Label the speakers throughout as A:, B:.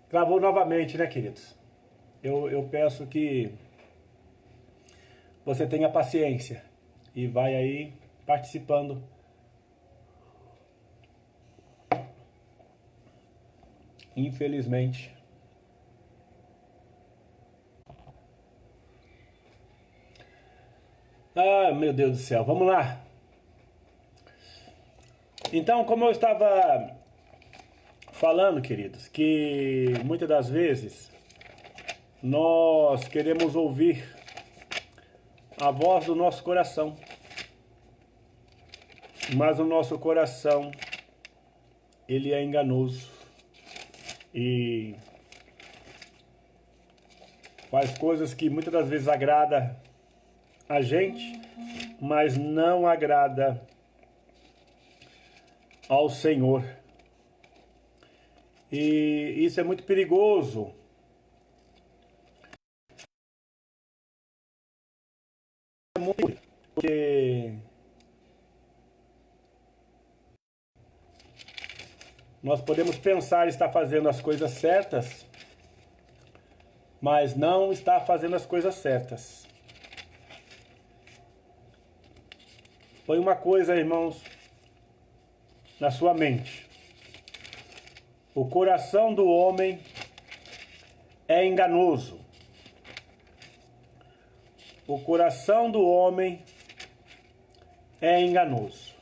A: Travou novamente, né, queridos? Eu peço que você tenha paciência e vai aí participando. Infelizmente. Ah, meu Deus do céu, vamos lá. Então, como eu estava falando, queridos, que muitas das vezes nós queremos ouvir a voz do nosso coração, mas o nosso coração, ele é enganoso e faz coisas que muitas das vezes agrada a gente, mas não agrada ao Senhor. E isso é muito perigoso. Porque nós podemos pensar estar fazendo as coisas certas, mas não está fazendo as coisas certas. Põe uma coisa, irmãos, na sua mente. O coração do homem é enganoso. O coração do homem é enganoso.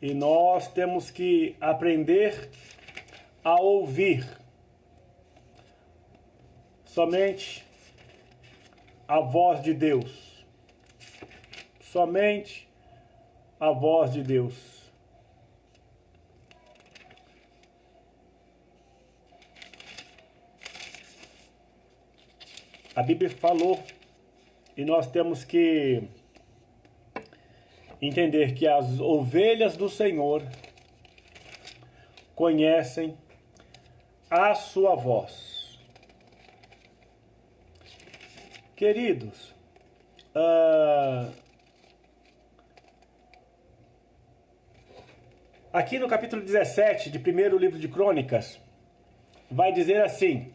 A: E nós temos que aprender a ouvir somente a voz de Deus. Somente a voz de Deus. A Bíblia falou e nós temos que entender que as ovelhas do Senhor conhecem a sua voz. Queridos, aqui no capítulo 17 de primeiro livro de Crônicas, vai dizer assim: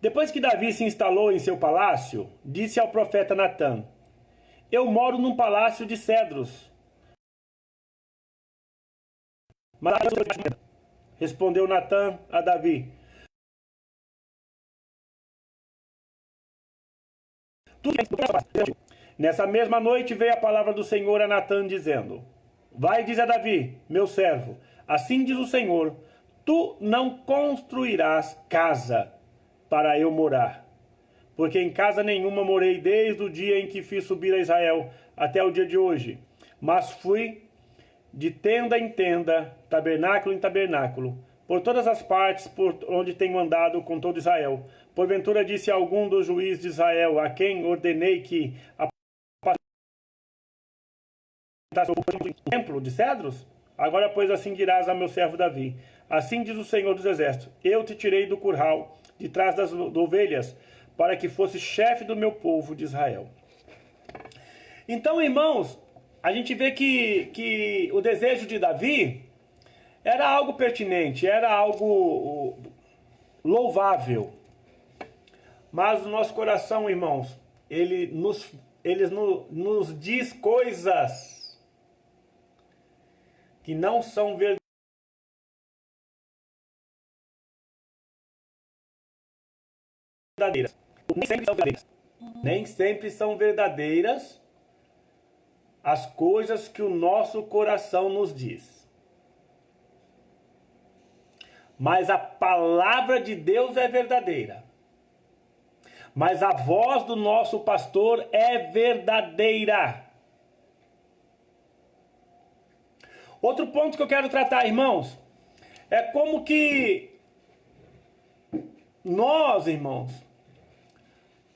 A: depois que Davi se instalou em seu palácio, disse ao profeta Natã: eu moro num palácio de cedros. Mas respondeu Natã a Davi: nessa mesma noite veio a palavra do Senhor a Natã dizendo: vai, diz a Davi, meu servo, assim diz o Senhor, tu não construirás casa para eu morar, porque em casa nenhuma morei desde o dia em que fiz subir a Israel até o dia de hoje, mas fui de tenda em tenda, tabernáculo em tabernáculo, por todas as partes por onde tenho andado com todo Israel. Porventura disse algum dos juízes de Israel, a quem ordenei que o templo de cedros? Agora, pois, assim dirás a meu servo Davi: assim diz o Senhor dos Exércitos, eu te tirei do curral, de trás das ovelhas, para que fosse chefe do meu povo de Israel. Então, irmãos, a gente vê que o desejo de Davi era algo pertinente, era algo louvável. Mas o nosso coração, irmãos, ele nos diz coisas que não são verdadeiras. Nem sempre são verdadeiras. Nem sempre são verdadeiras as coisas que o nosso coração nos diz. Mas a palavra de Deus é verdadeira. Mas a voz do nosso pastor é verdadeira. Outro ponto que eu quero tratar, irmãos, é como que nós, irmãos,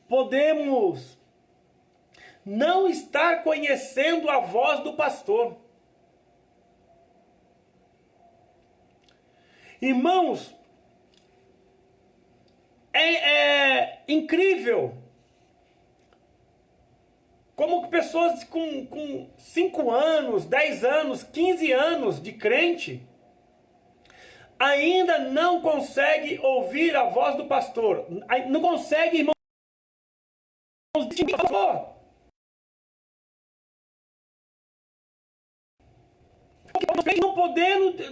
A: podemos não estar conhecendo a voz do pastor. Irmãos, é incrível como que pessoas com 5 anos, 10 anos, 15 anos de crente ainda não consegue ouvir a voz do pastor. Não consegue, irmãos, distinguir, por favor.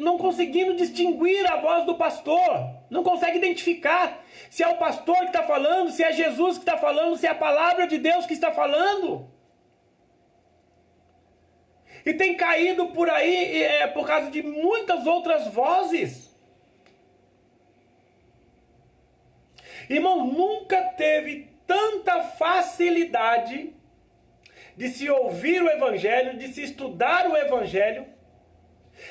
A: Não conseguindo distinguir a voz do pastor. Não consegue identificar se é o pastor que está falando, se é Jesus que está falando, se é a palavra de Deus que está falando. E tem caído por aí por causa de muitas outras vozes. Irmão, nunca teve tanta facilidade de se ouvir o Evangelho, de se estudar o Evangelho,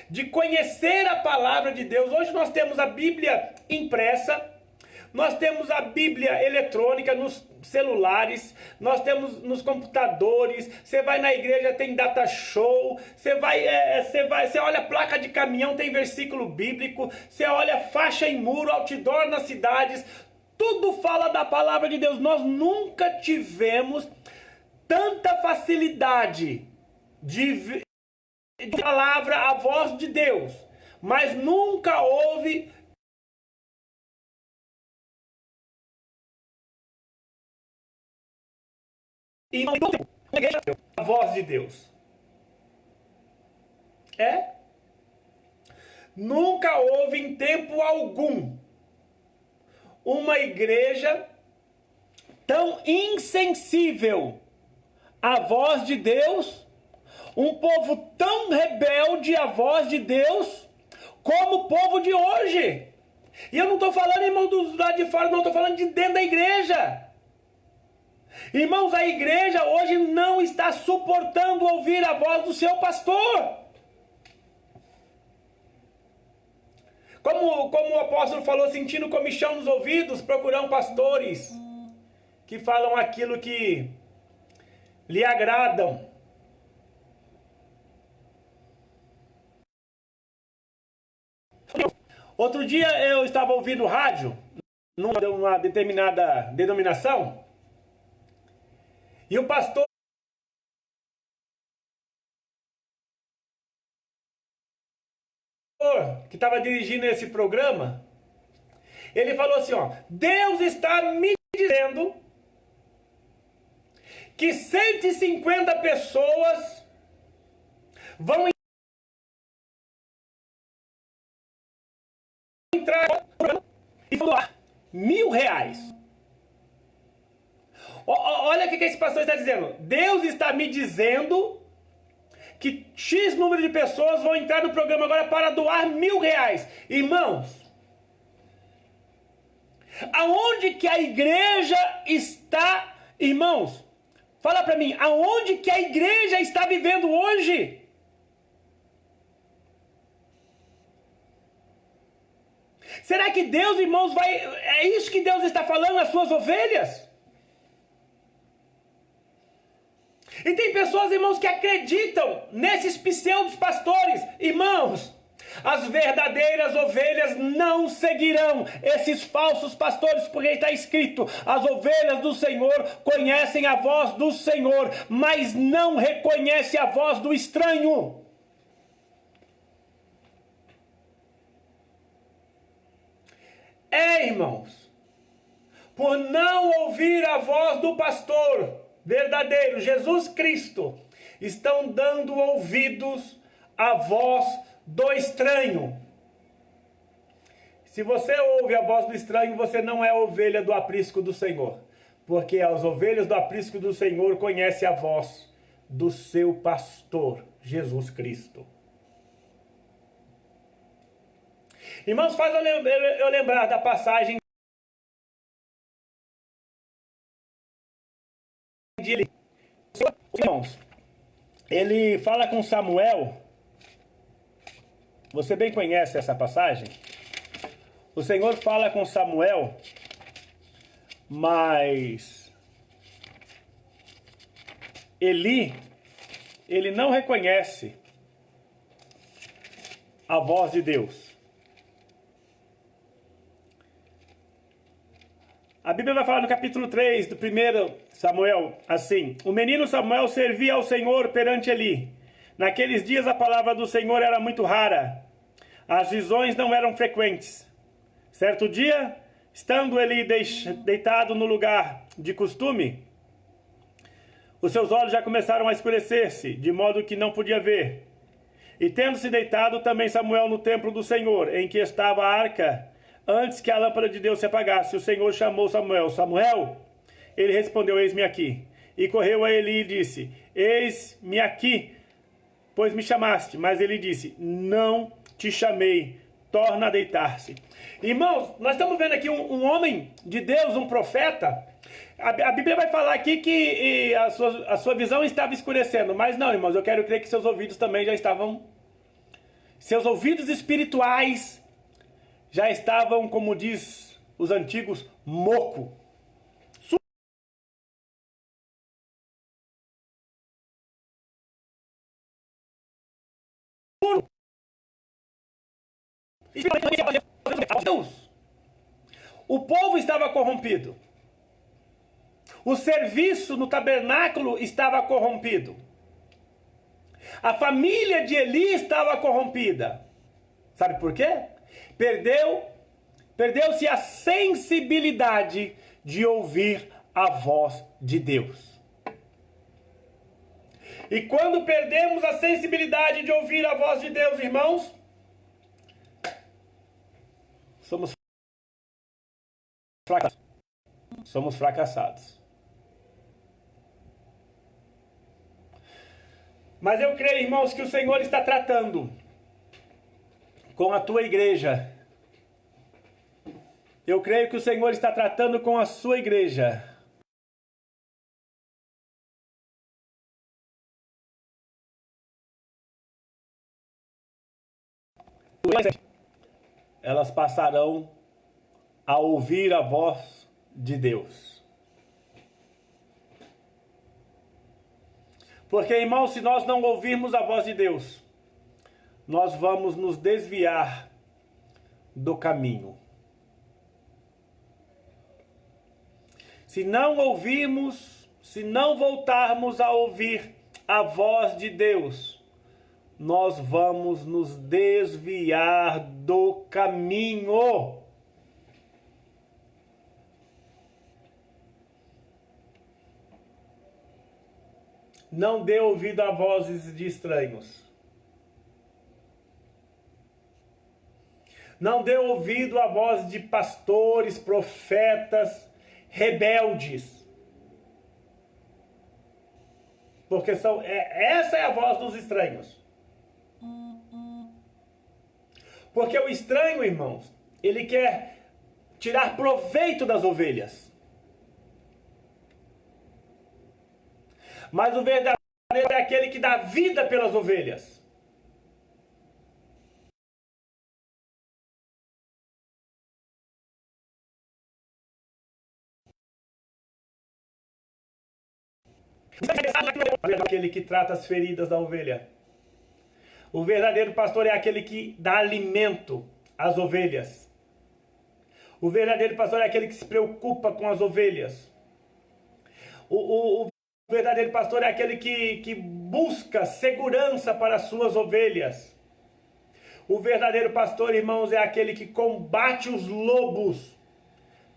A: de conhecer a palavra de Deus. Hoje nós temos a Bíblia impressa, nós temos a Bíblia eletrônica nos celulares, nós temos nos computadores. Você vai na igreja, tem data show, você olha a placa de caminhão, tem versículo bíblico, você olha faixa em muro, outdoor nas cidades, tudo fala da palavra de Deus. Nós nunca tivemos tanta facilidade de palavra, a voz de Deus, mas nunca houve a voz de Deus. Nunca houve em tempo algum uma igreja tão insensível à voz de Deus, um povo tão rebelde à voz de Deus, como o povo de hoje. E eu não estou falando, irmão, do lado de fora, não, estou falando de dentro da igreja. Irmãos, a igreja hoje não está suportando ouvir a voz do seu pastor. Como o apóstolo falou, sentindo comichão nos ouvidos, procuram pastores que falam aquilo que lhe agradam. Outro dia eu estava ouvindo rádio, numa determinada denominação, e o pastor que estava dirigindo esse programa, ele falou assim, ó: Deus está me dizendo que 150 pessoas vão entrar e vão doar R$1.000. Olha o que esse pastor está dizendo. Deus está me dizendo que X número de pessoas vão entrar no programa agora para doar R$1.000. Irmãos, aonde que a igreja está, irmãos? Fala para mim, aonde que a igreja está vivendo hoje? Será que Deus, irmãos, é isso que Deus está falando às suas ovelhas? E tem pessoas, irmãos, que acreditam nesses pseudos pastores. Irmãos, as verdadeiras ovelhas não seguirão esses falsos pastores, porque está escrito: as ovelhas do Senhor conhecem a voz do Senhor, mas não reconhecem a voz do estranho. Irmãos, por não ouvir a voz do pastor verdadeiro, Jesus Cristo, estão dando ouvidos à voz do estranho. Se você ouve a voz do estranho, você não é ovelha do aprisco do Senhor, porque as ovelhas do aprisco do Senhor conhecem a voz do seu pastor, Jesus Cristo. Irmãos, faz eu lembrar da passagem de Eli. Irmãos, ele fala com Samuel. Você bem conhece essa passagem? O Senhor fala com Samuel, mas Eli, ele não reconhece a voz de Deus. A Bíblia vai falar no capítulo 3 do 1 Samuel, assim: o menino Samuel servia ao Senhor perante Eli. Naqueles dias a palavra do Senhor era muito rara. As visões não eram frequentes. Certo dia, estando ele deitado no lugar de costume, os seus olhos já começaram a escurecer-se, de modo que não podia ver. E tendo-se deitado também Samuel no templo do Senhor, em que estava a arca, antes que a lâmpada de Deus se apagasse, o Senhor chamou Samuel. Samuel? Ele respondeu, eis-me aqui. E correu a Eli e disse, eis-me aqui, pois me chamaste. Mas ele disse, não te chamei, torna a deitar-se. Irmãos, nós estamos vendo aqui um homem de Deus, um profeta. A Bíblia vai falar aqui que a sua visão estava escurecendo. Mas não, irmãos, eu quero crer que seus ouvidos também já estavam... Seus ouvidos espirituais já estavam, como diz os antigos, moco. Deus. O povo estava corrompido. O serviço no tabernáculo estava corrompido. A família de Eli estava corrompida. Sabe por quê? Perdeu-se a sensibilidade de ouvir a voz de Deus. E quando perdemos a sensibilidade de ouvir a voz de Deus, irmãos, somos fracassados. Somos fracassados. Mas eu creio, irmãos, que o Senhor está tratando com a tua igreja. Eu creio que o Senhor está tratando com a sua igreja. Elas passarão a ouvir a voz de Deus. Porque, irmãos, se nós não ouvirmos a voz de Deus, nós vamos nos desviar do caminho. Se não ouvirmos, se não voltarmos a ouvir a voz de Deus, nós vamos nos desviar do caminho. Não dê ouvido a vozes de estranhos. Não dê ouvido a voz de pastores, profetas, rebeldes. Porque essa é a voz dos estranhos. Porque o estranho, irmãos, ele quer tirar proveito das ovelhas. Mas o verdadeiro é aquele que dá vida pelas ovelhas. Aquele que trata as feridas da ovelha. O verdadeiro pastor é aquele que dá alimento às ovelhas. O verdadeiro pastor é aquele que se preocupa com as ovelhas. O verdadeiro pastor é aquele que busca segurança para as suas ovelhas. O verdadeiro pastor, irmãos, é aquele que combate os lobos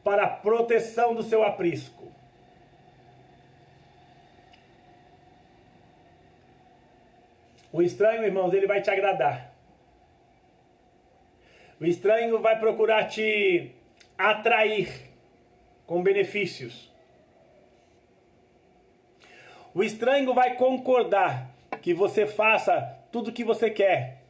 A: para a proteção do seu aprisco. O estranho, irmãos, ele vai te agradar. O estranho vai procurar te atrair com benefícios. O estranho vai concordar que você faça tudo o que você quer.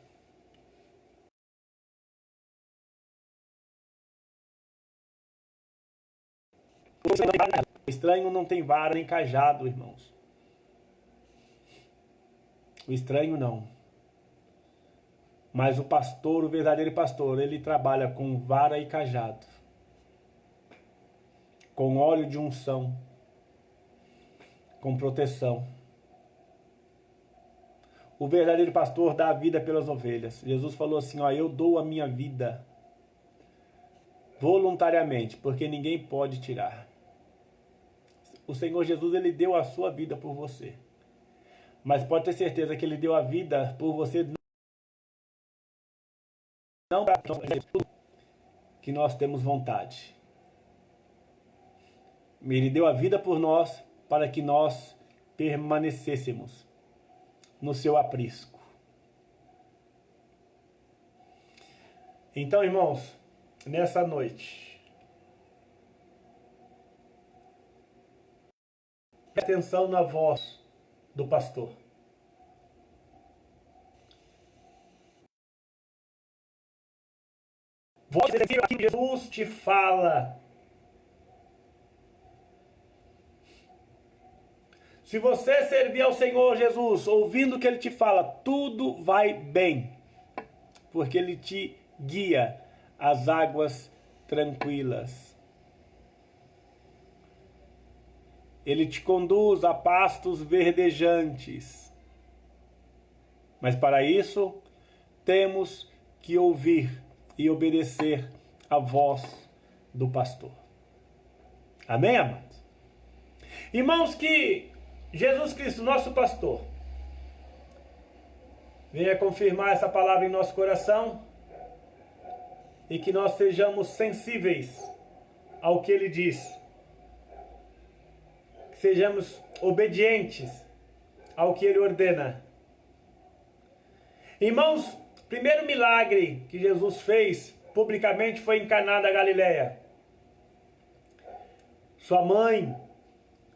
A: O estranho não tem vara nem cajado, irmãos. O estranho não. Mas o pastor, o verdadeiro pastor, ele trabalha com vara e cajado. Com óleo de unção. Com proteção. O verdadeiro pastor dá a vida pelas ovelhas. Jesus falou assim, ó, eu dou a minha vida voluntariamente, porque ninguém pode tirar. O Senhor Jesus, ele deu a sua vida por você. Mas pode ter certeza que ele deu a vida por você não para tudo que nós temos vontade. Ele deu a vida por nós para que nós permanecêssemos no seu aprisco. Então, irmãos, nessa noite, preste atenção na voz do pastor. Voz que Jesus te fala. Se você servir ao Senhor Jesus, ouvindo o que Ele te fala, tudo vai bem, porque Ele te guia às águas tranquilas. Ele te conduz a pastos verdejantes. Mas para isso, temos que ouvir e obedecer a voz do pastor. Amém, amados? Irmãos, que Jesus Cristo, nosso pastor, venha confirmar essa palavra em nosso coração e que nós sejamos sensíveis ao que Ele diz. Que sejamos obedientes ao que Ele ordena. Irmãos, o primeiro milagre que Jesus fez publicamente foi em Caná da Galileia. Sua mãe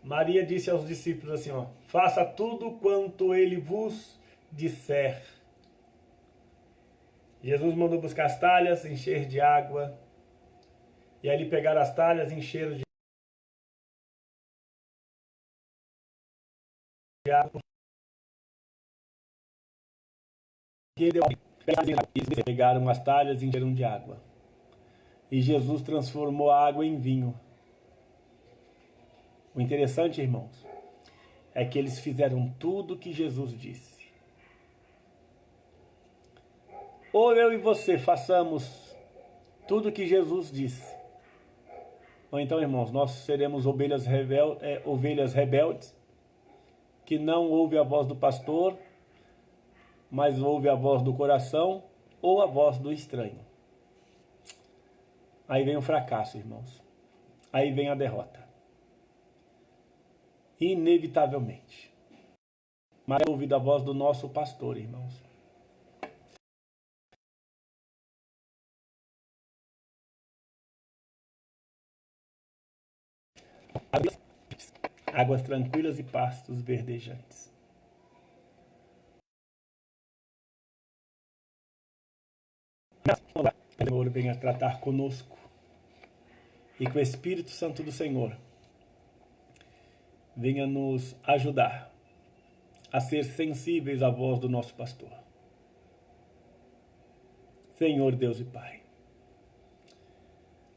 A: Maria disse aos discípulos assim, faça tudo quanto Ele vos disser. Jesus mandou buscar as talhas, encher de água. E aí ele pegaram as talhas, encheram de água. E ele pegaram as talhas e encheram de água. E Jesus transformou a água em vinho. O interessante, irmãos, é que eles fizeram tudo o que Jesus disse. Ou eu e você façamos tudo o que Jesus disse. Ou então, irmãos, nós seremos ovelhas rebeldes, que não ouvem a voz do pastor, mas ouve a voz do coração ou a voz do estranho. Aí vem o fracasso, irmãos. Aí vem a derrota. Inevitavelmente. Mas é ouvir a voz do nosso pastor, irmãos. Águas tranquilas e pastos verdejantes. O Senhor venha tratar conosco e que o Espírito Santo do Senhor venha nos ajudar a ser sensíveis à voz do nosso pastor. Senhor Deus e Pai,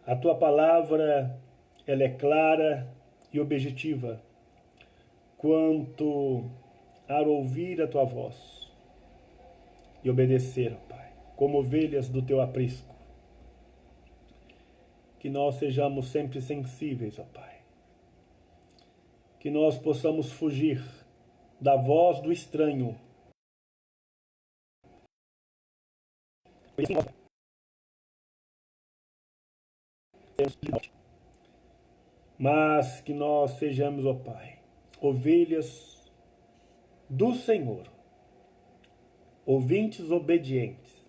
A: a Tua palavra, ela é clara e objetiva quanto a ouvir a Tua voz e obedecer, ó Pai, como ovelhas do Teu aprisco. Que nós sejamos sempre sensíveis, ó Pai. Que nós possamos fugir da voz do estranho. Mas que nós sejamos, ó Pai, ovelhas do Senhor, ouvintes obedientes,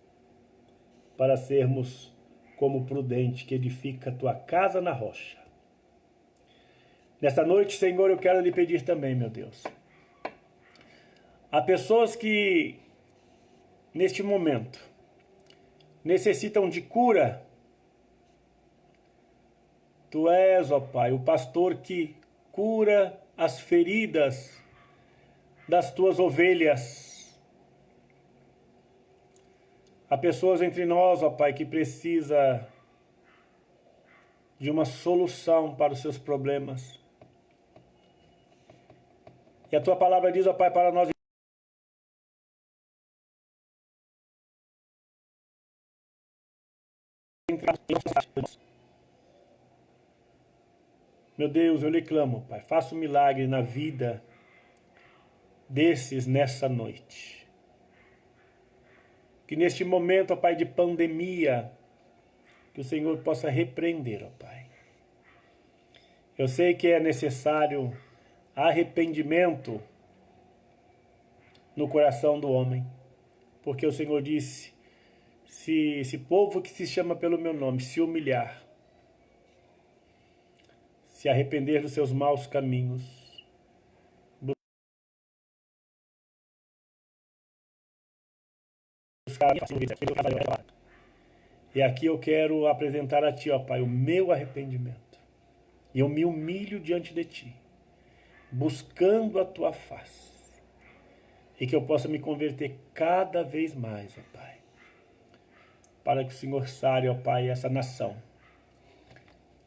A: para sermos como o prudente que edifica a tua casa na rocha. Nesta noite, Senhor, eu quero lhe pedir também, meu Deus. Há pessoas que, neste momento, necessitam de cura. Tu és, ó Pai, o pastor que cura as feridas das tuas ovelhas. Há pessoas entre nós, ó Pai, que precisa de uma solução para os seus problemas. E a tua palavra diz, ó Pai, para nós meu Deus, eu lhe clamo, Pai, faça um milagre na vida desses nessa noite. Que neste momento, ó Pai, de pandemia, que o Senhor possa repreender, ó Pai. Eu sei que é necessário arrependimento no coração do homem, porque o Senhor disse, se esse povo que se chama pelo meu nome se humilhar, se arrepender dos seus maus caminhos, e aqui eu quero apresentar a Ti, ó Pai, o meu arrependimento. E eu me humilho diante de Ti, buscando a Tua face. E que eu possa me converter cada vez mais, ó Pai. Para que o Senhor sare, ó Pai, essa nação,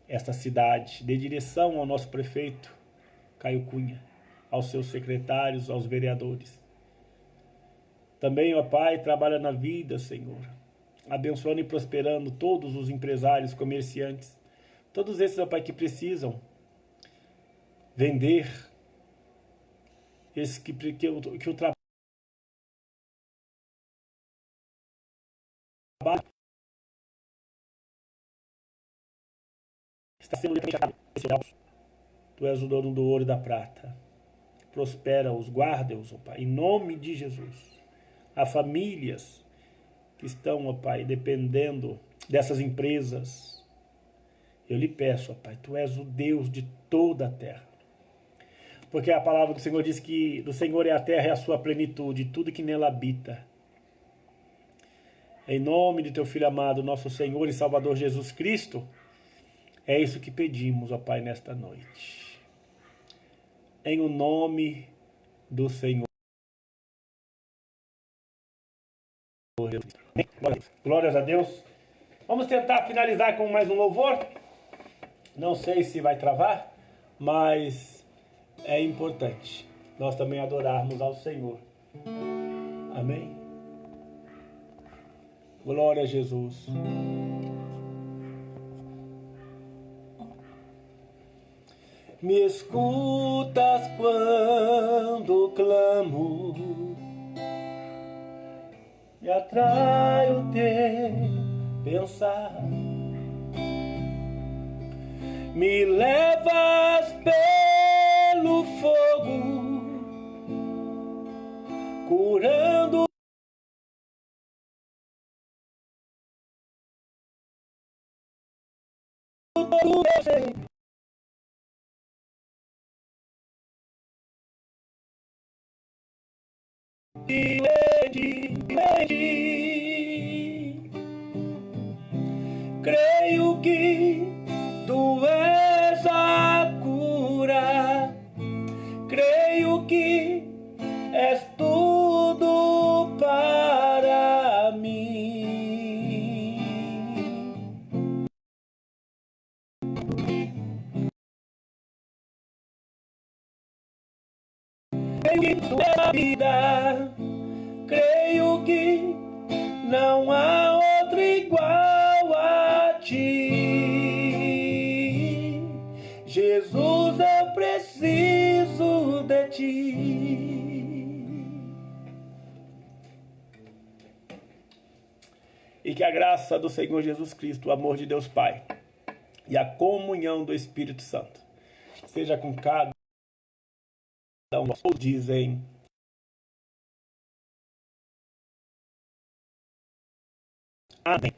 A: esta cidade, dê direção ao nosso prefeito, Caio Cunha, aos seus secretários, aos vereadores. Também, ó Pai, trabalha na vida, Senhor, abençoando e prosperando todos os empresários, comerciantes, todos esses, ó Pai, que precisam vender, esses que o trabalho está sendo deixado. Tu és o dono do ouro e da prata. Prospera-os, guarda-os, ó Pai, em nome de Jesus. Há famílias que estão, ó Pai, dependendo dessas empresas. Eu lhe peço, ó Pai, Tu és o Deus de toda a terra. Porque a palavra do Senhor diz que do Senhor é a terra e a sua plenitude, tudo que nela habita. Em nome de Teu Filho amado, nosso Senhor e Salvador Jesus Cristo, é isso que pedimos, ó Pai, nesta noite. Em o nome do Senhor. Glórias a Deus. Vamos tentar finalizar com mais um louvor. Não sei se vai travar, mas é importante nós também adorarmos ao Senhor. Amém? Glória a Jesus. Me escutas quando clamo, me atrai o teu pensar, me levas pelo fogo, curando todo meu ser. Creio que Tu és a cura, creio que és tudo para mim. Creio que Tu és a vida, creio que não há outro igual a Ti. Jesus, eu preciso de Ti. E que a graça do Senhor Jesus Cristo, o amor de Deus Pai e a comunhão do Espírito Santo seja com cada um de nós. Dizem amém.